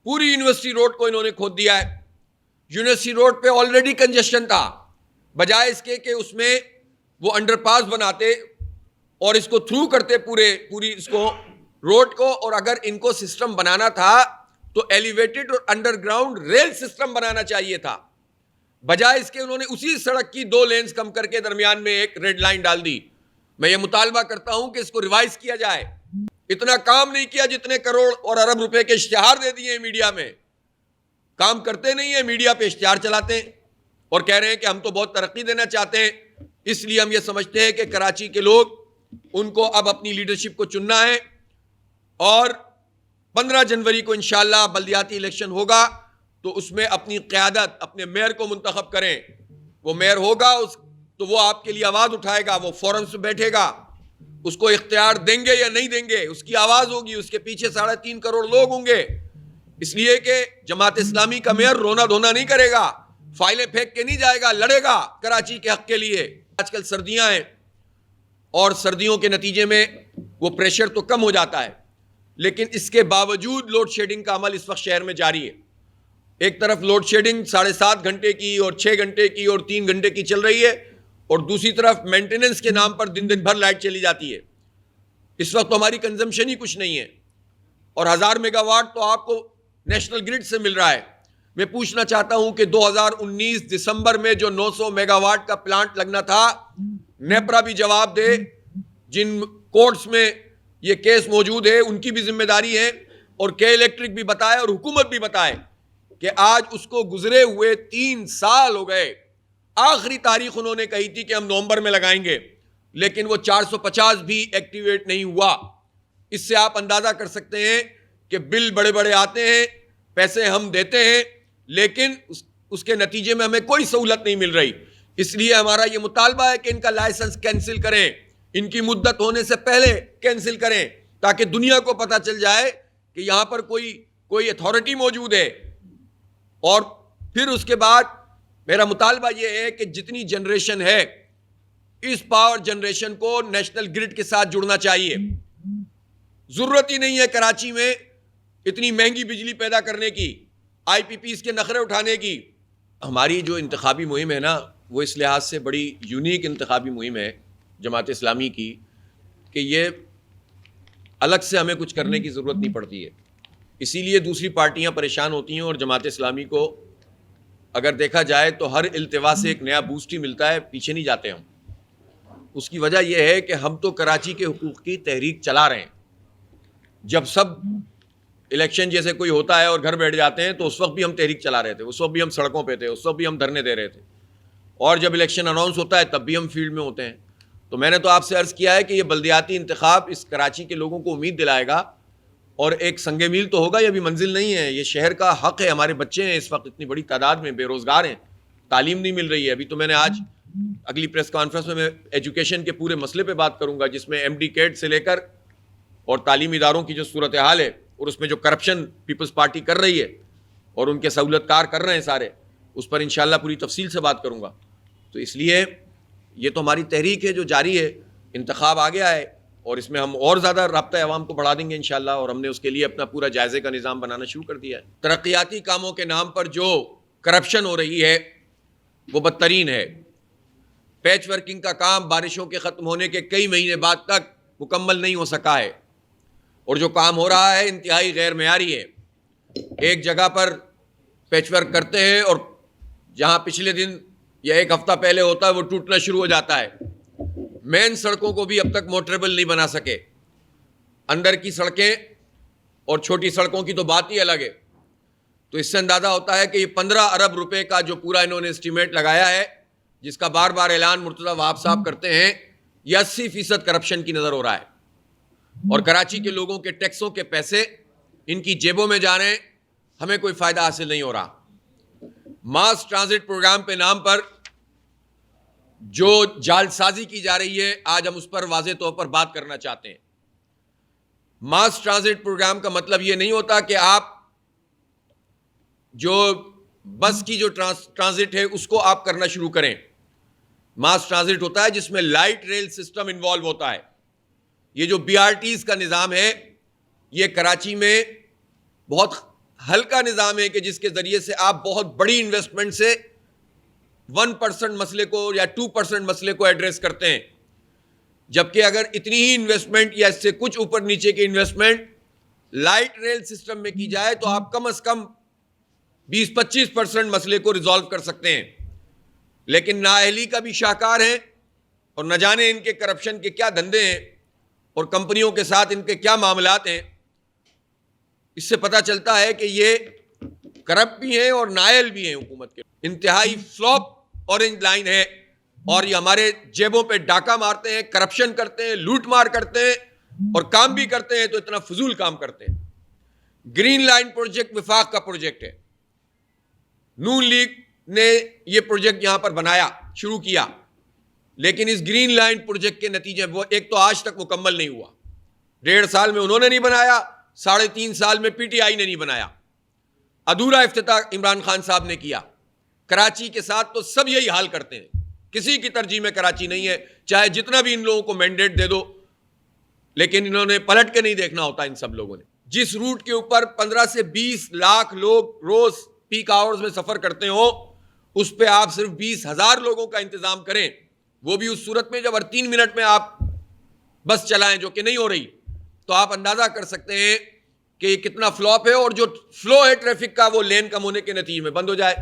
پوری university road کو انہوں نے کھود دیا ہے. یونیورسٹی روڈ پہ آلریڈی کنجسشن تھا, بجائے اس کے کہ اس میں وہ انڈر پاس بناتے اور اس کو تھرو کرتے پوری اس کو روڈ کو, اور اگر ان کو سسٹم بنانا تھا تو ایلیویٹڈ اور انڈر گراؤنڈ ریل سسٹم بنانا چاہیے تھا. بجائے اس کے انہوں نے اسی سڑک کی 2 لینز کم کر کے درمیان میں ایک ریڈ لائن ڈال دی. میں یہ مطالبہ کرتا ہوں کہ اس کو ریوائز کیا جائے. اتنا کام نہیں کیا جتنے کروڑ اور ارب روپے کے اشتہار دے دیے ہیں میڈیا میں. کام کرتے نہیں ہیں, میڈیا پہ اشتہار چلاتے ہیں اور کہہ رہے ہیں کہ ہم تو بہت ترقی دینا چاہتے ہیں. اس لیے ہم یہ سمجھتے ہیں کہ کراچی کے لوگ, ان کو اب اپنی لیڈرشپ کو چننا ہے, اور 15 جنوری کو انشاءاللہ بلدیاتی الیکشن ہوگا تو اس میں اپنی قیادت اپنے میئر کو منتخب کریں. وہ میئر ہوگا تو وہ آپ کے لیے آواز اٹھائے گا, وہ فورمز پہ بیٹھے گا, اس کو اختیار دیں گے یا نہیں دیں گے, اس کی آواز ہوگی. اس کے پیچھے 3.5 کروڑ لوگ ہوں گے, اس لیے کہ جماعت اسلامی کا میئر رونا دھونا نہیں کرے گا, فائلیں پھینک کے نہیں جائے گا, لڑے گا کراچی کے حق کے لیے. آج کل سردیاں ہیں اور سردیوں کے نتیجے میں وہ پریشر تو کم ہو جاتا ہے, لیکن اس کے باوجود لوڈ شیڈنگ کا عمل اس وقت شہر میں جاری ہے. ایک طرف لوڈ شیڈنگ 7.5 گھنٹے کی اور 6 گھنٹے کی اور 3 گھنٹے کی چل رہی ہے, اور دوسری طرف مینٹیننس کے نام پر دن بھر لائٹ چلی جاتی ہے. اس وقت تو ہماری کنزمپشن ہی کچھ نہیں ہے, اور 1000 میگا واٹ تو آپ کو نیشنل گرڈ سے مل رہا ہے. میں پوچھنا چاہتا ہوں کہ 2019 دسمبر میں جو 900 میگا واٹ کا پلانٹ لگنا تھا, نیپرا بھی جواب دے, جن کورٹس میں یہ کیس موجود ہے ان کی بھی ذمہ داری ہے, اور کے الیکٹرک بھی بتائے اور حکومت بھی بتائے کہ آج اس کو گزرے ہوئے 3 سال ہو گئے. آخری تاریخ انہوں نے کہی تھی کہ ہم نومبر میں لگائیں گے, لیکن وہ 450 بھی ایکٹیویٹ نہیں ہوا. اس سے آپ اندازہ کر سکتے ہیں کہ بل بڑے بڑے آتے ہیں, پیسے ہم دیتے ہیں, لیکن اس کے نتیجے میں ہمیں کوئی سہولت نہیں مل رہی. اس لیے ہمارا یہ مطالبہ ہے کہ ان کا لائسنس کینسل کریں, ان کی مدت ہونے سے پہلے کینسل کریں, تاکہ دنیا کو پتہ چل جائے کہ یہاں پر کوئی اتھارٹی موجود ہے. اور پھر اس کے بعد میرا مطالبہ یہ ہے کہ جتنی جنریشن ہے, اس پاور جنریشن کو نیشنل گرڈ کے ساتھ جڑنا چاہیے. ضرورت ہی نہیں ہے کراچی میں اتنی مہنگی بجلی پیدا کرنے کی, آئی پی پیز کے نخرے اٹھانے کی. ہماری جو انتخابی مہم ہے نا, وہ اس لحاظ سے بڑی یونیک انتخابی مہم ہے جماعت اسلامی کی کہ یہ الگ سے ہمیں کچھ کرنے کی ضرورت نہیں پڑتی ہے. اسی لیے دوسری پارٹیاں پریشان ہوتی ہیں, اور جماعت اسلامی کو اگر دیکھا جائے تو ہر التوا سے ایک نیا بوسٹ ہی ملتا ہے, پیچھے نہیں جاتے ہم. اس کی وجہ یہ ہے کہ ہم تو کراچی کے حقوق کی تحریک چلا رہے ہیں. جب سب الیکشن جیسے کوئی ہوتا ہے اور گھر بیٹھ جاتے ہیں تو اس وقت بھی ہم تحریک چلا رہے تھے, اس وقت بھی ہم سڑکوں پہ تھے, اس وقت بھی ہم دھرنے دے رہے تھے, اور جب الیکشن اناؤنس ہوتا ہے تب بھی ہم فیلڈ میں ہوتے ہیں. تو میں نے تو آپ سے عرض کیا ہے کہ یہ بلدیاتی انتخاب اس کراچی کے لوگوں کو امید دلائے گا, اور ایک سنگ میل تو ہوگا, یہ ابھی منزل نہیں ہے, یہ شہر کا حق ہے. ہمارے بچے ہیں اس وقت اتنی بڑی تعداد میں بے روزگار ہیں, تعلیم نہیں مل رہی ہے. ابھی تو میں نے آج اگلی پریس کانفرنس میں ایجوکیشن کے پورے مسئلے پہ بات کروں گا, جس میں ایم ڈی کیڈ سے لے کر اور تعلیمی اداروں کی جو صورتحال ہے, اور اس میں جو کرپشن پیپلز پارٹی کر رہی ہے اور ان کے سہولت کار کر رہے ہیں سارے, اس پر انشاءاللہ پوری تفصیل سے بات کروں گا. تو اس لیے یہ تو ہماری تحریک ہے جو جاری ہے. انتخاب آ گیا ہے اور اس میں ہم اور زیادہ رابطہ عوام کو بڑھا دیں گے انشاءاللہ, اور ہم نے اس کے لیے اپنا پورا جائزے کا نظام بنانا شروع کر دیا ہے. ترقیاتی کاموں کے نام پر جو کرپشن ہو رہی ہے وہ بدترین ہے. پیچ ورکنگ کا کام بارشوں کے ختم ہونے کے کئی مہینے بعد تک مکمل نہیں ہو سکا ہے, اور جو کام ہو رہا ہے انتہائی غیر معیاری ہے. ایک جگہ پر پیچ ورک کرتے ہیں اور جہاں پچھلے دن یا ایک ہفتہ پہلے ہوتا ہے وہ ٹوٹنا شروع ہو جاتا ہے. مین سڑکوں کو بھی اب تک موٹریبل نہیں بنا سکے. اندر کی سڑکیں اور چھوٹی سڑکوں کی تو بات ہی الگ ہے. تو اس سے اندازہ ہوتا ہے کہ یہ 15 ارب روپے کا جو پورا انہوں نے اسٹیمیٹ لگایا ہے, جس کا بار بار اعلان مرتضیٰ وہاب صاحب کرتے ہیں, یہ 80% کرپشن کی نظر ہو رہا ہے. اور کراچی کے لوگوں کے ٹیکسوں کے پیسے ان کی جیبوں میں جا رہے ہیں, ہمیں کوئی فائدہ حاصل نہیں ہو رہا. ماس ٹرانزٹ پروگرام پہ نام پر جو جال سازی کی جا رہی ہے, آج ہم اس پر واضح طور پر بات کرنا چاہتے ہیں. ماس ٹرانزٹ پروگرام کا مطلب یہ نہیں ہوتا کہ آپ جو بس کی جو ٹرانزٹ ہے اس کو آپ کرنا شروع کریں. ماس ٹرانزٹ ہوتا ہے جس میں لائٹ ریل سسٹم انوالو ہوتا ہے. یہ جو بی آر ٹیز کا نظام ہے یہ کراچی میں بہت ہلکا نظام ہے کہ جس کے ذریعے سے آپ بہت بڑی انویسٹمنٹ سے 1% مسئلے کو یا 2% مسئلے کو ایڈریس کرتے ہیں. جبکہ اگر اتنی ہی انویسٹمنٹ یا اس سے کچھ اوپر نیچے کی انویسٹمنٹ لائٹ ریل سسٹم میں کی جائے تو آپ کم از کم 20-25% مسئلے کو ریزالو کر سکتے ہیں. لیکن نااہلی کا بھی شاہکار ہیں اور نہ جانے ان کے کرپشن کے کیا دھندے ہیں اور کمپنیوں کے ساتھ ان کے کیا معاملات ہیں. اس سے پتہ چلتا ہے کہ یہ کرپٹ بھی ہیں اور نائل بھی ہیں. حکومت کے انتہائی فلاپ اورنج لائن ہے اور یہ ہمارے جیبوں پہ ڈاکہ مارتے ہیں, کرپشن کرتے ہیں, لوٹ مار کرتے ہیں اور کام بھی کرتے ہیں تو اتنا فضول کام کرتے ہیں. گرین لائن پروجیکٹ وفاق کا پروجیکٹ ہے. نون لیگ نے یہ پروجیکٹ یہاں پر بنایا, شروع کیا, لیکن اس گرین لائن پروجیکٹ کے نتیجے وہ ایک تو آج تک مکمل نہیں ہوا. 1.5 سال میں انہوں نے نہیں بنایا, 3.5 سال میں پی ٹی آئی نے نہیں بنایا. ادھورا افتتاح عمران خان صاحب نے کیا. کراچی کے ساتھ تو سب یہی حال کرتے ہیں, کسی کی ترجیح میں کراچی نہیں ہے, چاہے جتنا بھی ان لوگوں کو مینڈیٹ دے دو, لیکن انہوں نے پلٹ کے نہیں دیکھنا ہوتا. ان سب لوگوں نے جس روٹ کے اوپر 15 سے 20 لاکھ لوگ روز پیک آورز میں سفر کرتے ہو, اس پہ آپ صرف 20,000 لوگوں کا انتظام کریں, وہ بھی اس صورت میں جب ہر 3 منٹ میں آپ بس چلائیں, جو کہ نہیں ہو رہی, تو آپ اندازہ کر سکتے ہیں کہ یہ کتنا فلاپ ہے. اور جو فلو ہے ٹریفک کا وہ لین کم ہونے کے نتیجے میں بند ہو جائے.